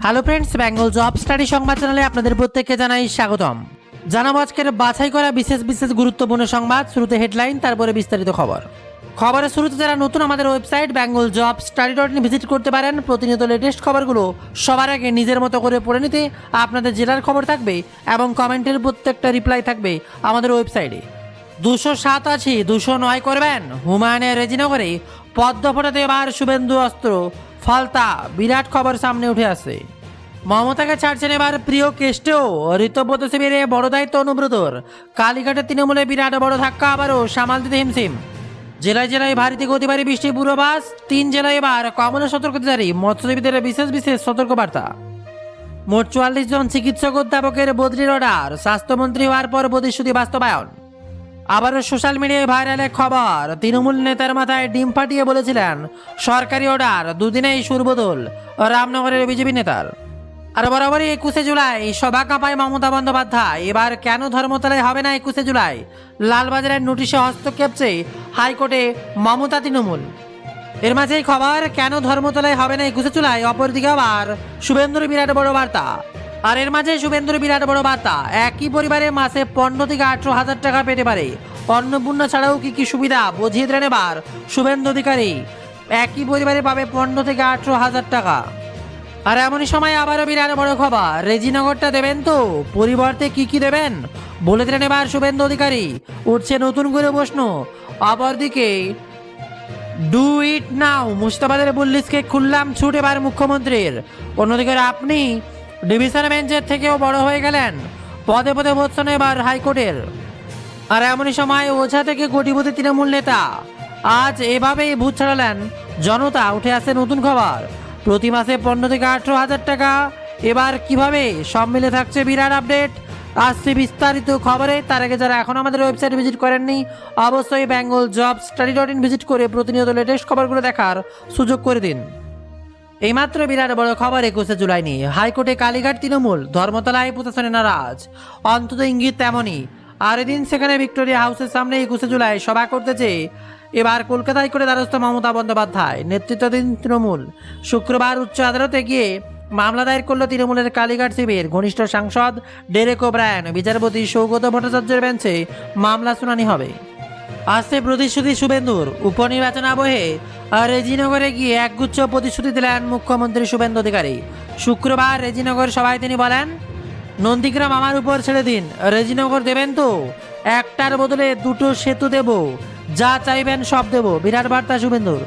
Hello friends, Bengal job study সংবাদ চ্যানেলে আপনাদের প্রত্যেককে জানাই স্বাগতম। জানাবো আজকের বাছাই করা বিশেষ বিশেষ গুরুত্বপূর্ণ সংবাদ। শুরুতে হেডলাইন, তারপরে বিস্তারিত খবর। খবরের শুরুতে যারা নতুন আমাদের ওয়েবসাইট বেঙ্গল জব স্টাডি.in ভিজিট করতে পারেন। প্রতিনিয়ত লেটেস্ট খবরগুলো সবার আগে নিজের মতো করে পড়ে নিতে আপনাদের জেলার খবর থাকবে এবং কমেন্টের প্রত্যেকটা রিপ্লাই থাকবে আমাদের ওয়েবসাইটে। 207 আছে, 209 করবেন। হুমায়ুনের রেজিনগরে পদ্ম ফোটাতে এবার শুভেন্দু অস্ত্র ফলতা, বিরাট খবর সামনে উঠে আসে। মমতাকে ছাড়ছেন এবার প্রিয় কেষ্টেও। ঋতব্রত শিবিরে বড় দায়িত্ব অনুব্রতর। কালীঘাটের তৃণমূলে বিরাট বড় ধাক্কা, আবারও সামাল দিতে হিমশিম। জেলায় জেলায় ভারী থেকে অতি ভারী বৃষ্টি পূর্বাভাস। 3 জেলায় এবার কমলা সতর্কতা জারি। মৎস্যজীবীদের বিশেষ বিশেষ সতর্কবার্তা। মোট 44 জন চিকিৎসক অধ্যাপকের বদলির অর্ডার। স্বাস্থ্যমন্ত্রী হওয়ার পর প্রতিশ্রুতি বাস্তবায়ন। আবারও সোশ্যাল মিডিয়ায় ভাইরাল এক খবর। তৃণমূল নেতার মাথায় ডিম ফাটিয়ে বলেছিলেন সরকারি অর্ডার, দুদিনেই সুরবদল রামনগরের বিজেপি নেতার। আর বরাবরই 21শে জুলাই সভা কাঁপায় মমতা বন্দ্যোপাধ্যায়। এবার কেন ধর্মতলায় হবে না 21শে জুলাই? লালবাজারের নোটিশে হস্তক্ষেপ চেয়ে হাইকোর্টে মমতা তৃণমূল। এর মাঝেই খবর, কেন ধর্মতলায় হবে না 21শে জুলাই? অপরদিকে আবার শুভেন্দুর বিরাট বড় বার্তা। আর এর মাঝে শুভেন্দুর বিরাট বড় বার্তা, একই পরিবারে মাসে 15 থেকে 18,000 টাকা পেতে পারে। অন্নপূর্ণা ছাড়াও কি কি সুবিধা বুঝিয়ে দেন এবার শুভেন্দু অধিকারী। একই পরিবারে পাবে 15 থেকে 18,000 টাকা। আর এমনই সময় আবারও বিরাট বড় খবর, রেজিনগরটা দেবেন তো? পরিবর্তে কি কি দেবেন বলে দিলেন এবার শুভেন্দু অধিকারী। উঠছে নতুন করে প্রশ্ন। অপরদিকে ডু ইট নাও, মুর্শিদাবাদের বুল্লিশকে খুললাম ছুট এবার মুখ্যমন্ত্রীর। অন্যদিকে আপনি ডিভিশন বেঞ্চের থেকেও বড় হয়ে গেলেন। পদে পদে ভর্ৎসনা এবার হাইকোর্টের। আর এমনই সময় ওঝা থেকে কোটিপতি তৃণমূল নেতা আজ এভাবেই ভূত ছাড়ালেন জনতা। উঠে আসে নতুন খবর, প্রতি মাসে 15 থেকে 18,000 টাকা। এবার কিভাবে সব মিলে থাকছে বিরাট আপডেট। আসছে বিস্তারিত খবরে। তার আগে যারা এখন আমাদের ওয়েবসাইট ভিজিট করেননি, অবশ্যই বেঙ্গল জব স্টাডি.in ভিজিট করে প্রতিনিয়ত লেটেস্ট খবরগুলো দেখার সুযোগ করে দিন। এইমাত্র বিরাট বড় খবর 21শে জুলাই নিয়ে। হাইকোর্টে কালীঘাট তৃণমূল, ধর্মতলায় প্রশাসনে নারাজ। অন্তত ইঙ্গিত তেমনই। আর এদিন সেখানে ভিক্টোরিয়া হাউসের সামনে 21শে জুলাই সভা করতে চেয়ে এবার কলকাতা হাইকোর্টে দ্বারস্থ মমতা বন্দ্যোপাধ্যায় নেতৃত্বাধীন তৃণমূল। শুক্রবার উচ্চ আদালতে গিয়ে মামলা দায়ের করল তৃণমূলের কালীঘাট শিবির ঘনিষ্ঠ সাংসদ ডেরেক ওব্রায়েন। বিচারপতি সৌগত ভট্টাচার্যের বেঞ্চে মামলা শুনানি হবে। আসছে প্রতিশ্রুতি শুভেন্দুর। উপনির্বাচন আবহে রেজিনগরে গিয়ে একগুচ্ছ প্রতিশ্রুতি দিলেন মুখ্যমন্ত্রী শুভেন্দু অধিকারী। শুক্রবার রেজিনগর সভায় তিনি বলেন, নন্দীগ্রাম আমার উপর ছেড়ে দিন, রেজিনগর দেবেন তো? একটার বদলে 2টো সেতু দেব, যা চাইবেন সব দেব। বিরাট বার্তা শুভেন্দুর।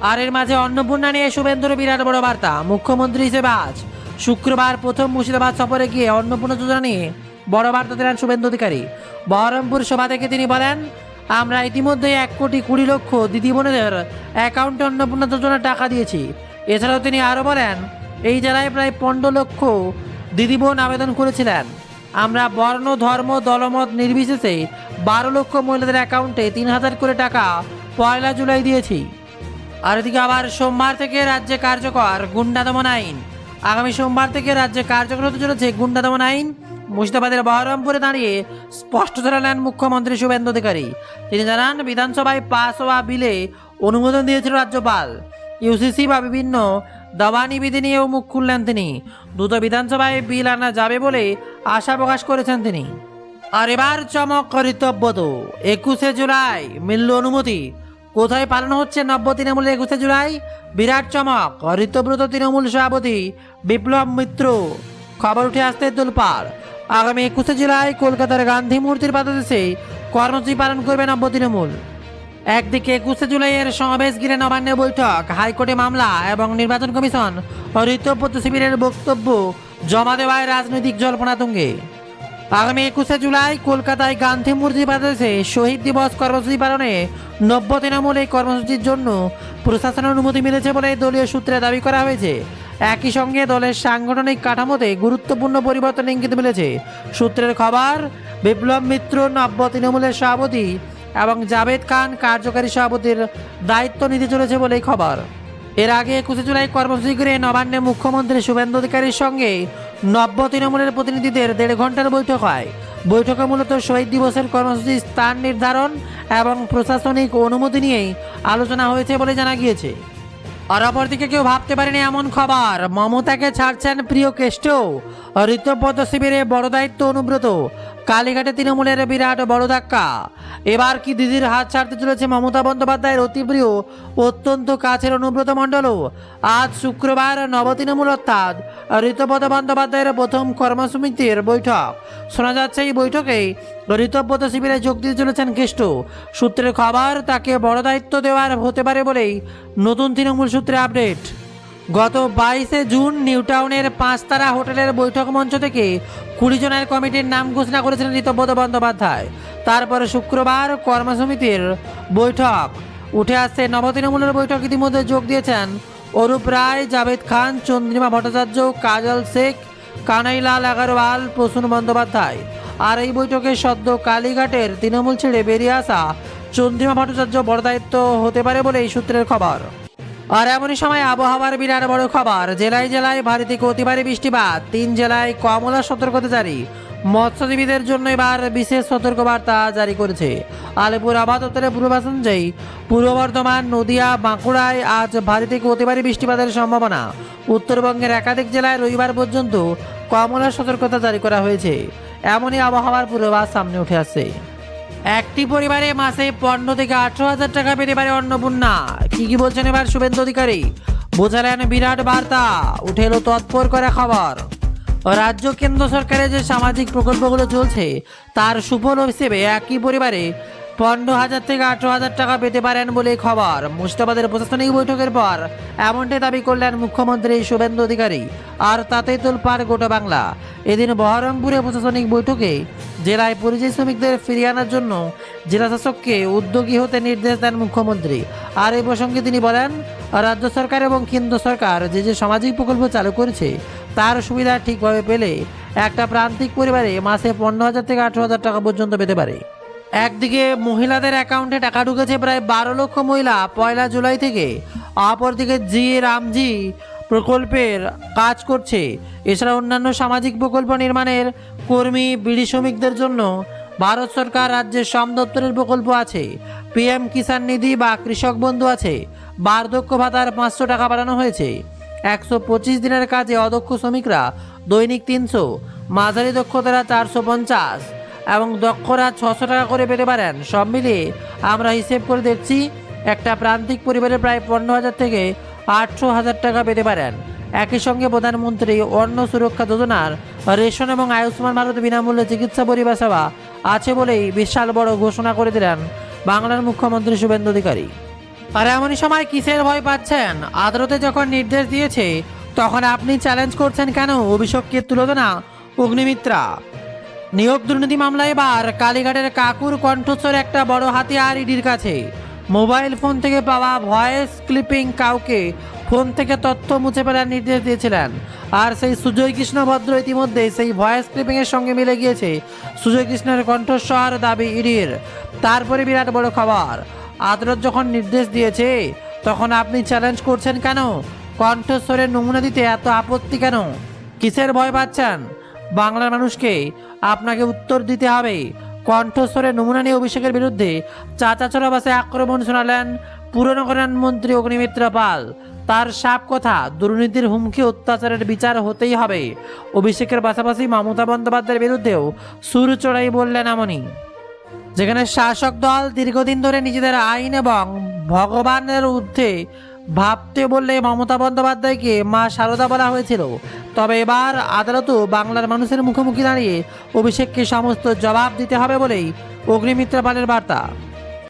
আর এর মাঝে অন্নপূর্ণা নিয়ে শুভেন্দুর বিরাট বড় বার্তা। মুখ্যমন্ত্রী হিসেবে আজ শুক্রবার প্রথম মুর্শিদাবাদ সফরে গিয়ে অন্নপূর্ণা যোজনা নিয়ে বড় বার্তা দিলেন শুভেন্দু অধিকারী। বহরমপুর সভা থেকে তিনি বলেন, আমরা ইতিমধ্যে 1,20,00,000 দিদি বোনেদের অ্যাকাউন্টে অন্নপূর্ণা যোজনার টাকা দিয়েছি। এছাড়াও তিনি আরও বলেন, এই জেলায় প্রায় 15 লক্ষ দিদি বোন আবেদন করেছিলেন। আমরা বর্ণ, ধর্ম, দলমত নির্বিশেষে 12 লক্ষ মহিলাদের অ্যাকাউন্টে 3,000 করে টাকা 1 জুলাই দিয়েছি। আর এদিকে আবার সোমবার থেকে রাজ্যে কার্যকর গুন্ডা দমন আইন। আগামী সোমবার থেকে রাজ্যে কার্যকর হতে চলেছে গুন্ডা দমন আইন। মুর্শিদাবাদের বহরমপুরে দাঁড়িয়ে স্পষ্ট জানালেন মুখ্যমন্ত্রী শুভেন্দু অধিকারী। তিনি জানান, বিধানসভায় পাস হওয়া বিলে অনুমোদন দিয়েছিল রাজ্যপাল। ইউসিসি বা বিভিন্ন দাবানি বিধি নিয়েও মুখ খুললেন তিনি। দ্রুত বিধানসভায় বিল আনা যাবে বলে আশা প্রকাশ করেছেন তিনি। আর এবার চমক ঋতব্রত। 21শে জুলাই মিলল অনুমতি। কোথায় পালন হচ্ছে নব্য তৃণমূলের 21শে জুলাই? বিরাট চমক। ঋতব্রত তৃণমূল সভাপতি বিপ্লব মিত্র খবর উঠে আসতে তোলপাড়। আগামী 21শে জুলাই কলকাতার গান্ধী মূর্তির পাদদেশে কর্মসূচি পালন করবে নব্য তৃণমূল। একদিকে 21শে জুলাইয়ের সমাবেশ ঘিরে নবান্নে বৈঠক, হাইকোর্টে মামলা এবং নির্বাচন কমিশন ঋতব্রত শিবিরের বক্তব্য জমা দেওয়ায় রাজনৈতিক জল্পনা তুঙ্গে। আগামী 21শে জুলাই কলকাতায় গান্ধী মূর্তি পাদদেশে শহীদ দিবস কর্মসূচি পালনে নব্য তৃণমূল এই কর্মসূচির জন্য প্রশাসনের অনুমতি মিলেছে বলে দলীয় সূত্রে দাবি করা হয়েছে। একই সঙ্গে দলের সাংগঠনিক কাঠামোতে গুরুত্বপূর্ণ পরিবর্তন ইঙ্গিত মিলেছে। সূত্রের খবর, বিপ্লব মিত্র নব্য তৃণমূলের সভাপতি এবং জাভেদ খান কার্যকারী সভাপতির দায়িত্ব নিতে চলেছে বলেই খবর। এর আগে 21শে জুলাই কর্মসূচি ঘিরে নবান্নে মুখ্যমন্ত্রী শুভেন্দু অধিকারীর সঙ্গে নব্য তৃণমূলের প্রতিনিধিদের 1.5 ঘন্টার বৈঠক হয়। বৈঠকে মূলত শহীদ দিবসের কর্মসূচির স্থান নির্ধারণ এবং প্রশাসনিক অনুমতি নিয়েই আলোচনা হয়েছে বলে জানা গিয়েছে। আর অপরদিকে কেউ ভাবতে পারেনি এমন খবর, মমতাকে ছাড়ছেন প্রিয় কেষ্ট। ঋতব্রত শিবিরে বড় দায়িত্ব অনুব্রত, কালীঘাটে তৃণমূলের বিরাট বড় ধাক্কা। এবার কি দিদির হাত ছাড়তে চলেছে মমতা বন্দ্যোপাধ্যায়ের অতি প্রিয় অত্যন্ত কাছের অনুব্রত মণ্ডলও? আজ শুক্রবার নবতৃণমূল অর্থাৎ ঋতব্রত বন্দ্যোপাধ্যায়ের প্রথম কর্মসমিতির বৈঠক। শোনা যাচ্ছে এই বৈঠকে ঋতব্রত শিবিরে যোগ দিতে চলেছেন কেষ্ট। সূত্রের খবর, তাকে বড় দায়িত্ব দেওয়ার হতে পারে বলেই নতুন তৃণমূল সূত্রে আপডেট। গত 22শে জুন নিউটাউনের 5 তারা হোটেলের বৈঠক মঞ্চ থেকে 20 জনের কমিটির নাম ঘোষণা করেছিলেন ঋতব্রত বন্দ্যোপাধ্যায়। তারপরে শুক্রবার কর্মসমিতির বৈঠক উঠে আসছে নবতৃণমূলের বৈঠক। ইতিমধ্যে যোগ দিয়েছেন অরূপ রায়, জাভেদ খান, চন্দ্রিমা ভট্টাচার্য, কাজল শেখ, কানাইলাল আগরওয়াল, প্রসূন বন্দ্যোপাধ্যায়। আর এই বৈঠকে সদ্য কালীঘাটের তৃণমূল ছেড়ে বেরিয়ে আসা চন্দ্রিমা ভট্টাচার্য বড় দায়িত্ব হতে পারে বলে এই সূত্রের খবর। আর এমনই সময় আবহাওয়ার বিরাট বড় খবর, জেলায় জেলায় ভারী থেকে অতি ভারী বৃষ্টিপাত, 3 জেলায় কমলা সতর্কতা জারি। মৎস্যজীবীদের জন্য এবার বিশেষ সতর্কবার্তা জারি করেছে আলিপুর আবহাওয়া দপ্তরের পূর্বাভাস অনুযায়ী পূর্ব বর্ধমান, নদিয়া, বাঁকুড়ায় আজ ভারী থেকে অতি ভারী বৃষ্টিপাতের সম্ভাবনা। উত্তরবঙ্গের একাধিক জেলায় রবিবার পর্যন্ত কমলা সতর্কতা জারি করা হয়েছে। এমনই আবহাওয়ার পূর্বাভাস সামনে উঠে আসছে। একটি পরিবারে মাসে 15 থেকে 18,000 টাকা পেতে পারে অন্নপূর্ণা। কি বলছেন এবার শুভেন্দু অধিকারী? বোঝালেন বিরাট বার্তা, উঠে এলো তৎপর করা খবর। রাজ্য কেন্দ্র সরকারের যে সামাজিক প্রকল্পগুলো চলছে তার সুফল হিসেবে একই পরিবারে 15,000 থেকে 18,000 টাকা পেতে পারেন বলে খবর। মুর্শিদাবাদের প্রশাসনিক বৈঠকের পর এমনটাই দাবি করলেন মুখ্যমন্ত্রী শুভেন্দু অধিকারী। আর তাতেই তোলপাড় গোটা বাংলা। এদিন বহরমপুরে প্রশাসনিক বৈঠকে জেলায় পরিযায়ী শ্রমিকদের ফিরিয়ে আনার জন্য জেলা শাসককে উদ্যোগী হতে নির্দেশ দেন মুখ্যমন্ত্রী। আর এই প্রসঙ্গে তিনি বলেন, রাজ্য সরকার এবং কেন্দ্র সরকার যে সামাজিক প্রকল্প চালু করেছে তার সুবিধা ঠিকভাবে পেলে একটা প্রান্তিক পরিবারে মাসে 15,000 থেকে 18,000 টাকা পর্যন্ত পেতে পারে। একদিকে মহিলাদের অ্যাকাউন্টে টাকা ঢুকেছে প্রায় 12 লক্ষ মহিলা 1 জুলাই থেকে। অপরদিকে জি রামজি প্রকল্পের কাজ করছে। এছাড়া অন্যান্য সামাজিক প্রকল্প নির্মাণের কর্মী, বিড়ি শ্রমিকদের জন্য ভারত সরকার রাজ্যের শ্রম দপ্তরের প্রকল্প আছে। পিএম কিষাণ নিধি বা কৃষক বন্ধু আছে। বার্ধক্য ভাতার 500 টাকা বাড়ানো হয়েছে। 125 দিনের কাজে অদক্ষ শ্রমিকরা দৈনিক 300, মাঝারি দক্ষতারা 450 এবং দক্ষরা 600 টাকা করে পেতে পারেন। সব মিলিয়ে আমরা হিসেব করে দেখছি একটা প্রান্তিক পরিবারে প্রায় 15,000 থেকে 18,000 টাকা পেতে পারেন। একই সঙ্গে প্রধানমন্ত্রী অন্ন সুরক্ষা যোজনার রেশন এবং আয়ুষ্মান ভারত বিনামূল্যে চিকিৎসা পরিষেবা আছে বলেই বিশাল বড় ঘোষণা করে দিলেন বাংলার মুখ্যমন্ত্রী শুভেন্দু অধিকারী। আর এমনই সময় কিসের ভয় পাচ্ছেন? আদালতে যখন নির্দেশ দিয়েছে তখন আপনি চ্যালেঞ্জ করছেন কেন? অভিষেককে তুলোধনা অগ্নিমিত্রা। নিয়োগ দুর্নীতি মামলায় এবার কালীঘাটের কাকুর কণ্ঠস্বর একটা বড় হাতিয়ার ইডির কাছে। মোবাইল ফোন থেকে পাওয়া ভয়েস ক্লিপিং কাউকে ফোন থেকে তথ্য মুছে ফেলার নির্দেশ দিয়েছিলেন। আর সেই সুজয় কৃষ্ণ ভদ্র ইতিমধ্যে সেই ভয়েস ক্লিপিংয়ের সঙ্গে মিলে গিয়েছে সুজয় কৃষ্ণের কণ্ঠস্বর, দাবি ইডির। তারপরে বিরাট বড় খবর, আদালত যখন নির্দেশ দিয়েছে তখন আপনি চ্যালেঞ্জ করছেন কেন? কণ্ঠস্বরের নমুনা দিতে এত আপত্তি কেন? কিসের ভয় পাচ্ছেন? বাংলার মানুষকে আপনাকে উত্তর দিতে হবে। কণ্ঠস্বরের নমুনা নিয়ে অভিষেকের বিরুদ্ধে চাচাচোরা ভাষায় আক্রমণ শোনালেন পুরনগরের মন্ত্রী অগ্নিমিত্রা পাল। তার সাপ কথা, দুর্নীতির হুমকি, অত্যাচারের বিচার হতেই হবে। অভিষেকের পাশাপাশি মমতা বন্দ্যোপাধ্যায়ের বিরুদ্ধেও সুর চড়াই বললেন এমনই। যেখানে শাসক দল দীর্ঘদিন ধরে নিজেদের আইন এবং ভগবানের ঊর্ধ্বে ভাবতে বললে মমতা বন্দ্যোপাধ্যায়কে মা শারদা বলা হয়েছিল, তবে এবার আদালতও বাংলার মানুষের মুখোমুখি দাঁড়িয়ে অভিষেককে সমস্ত জবাব দিতে হবে বলেই অগ্নিমিত্রা পালের বার্তা।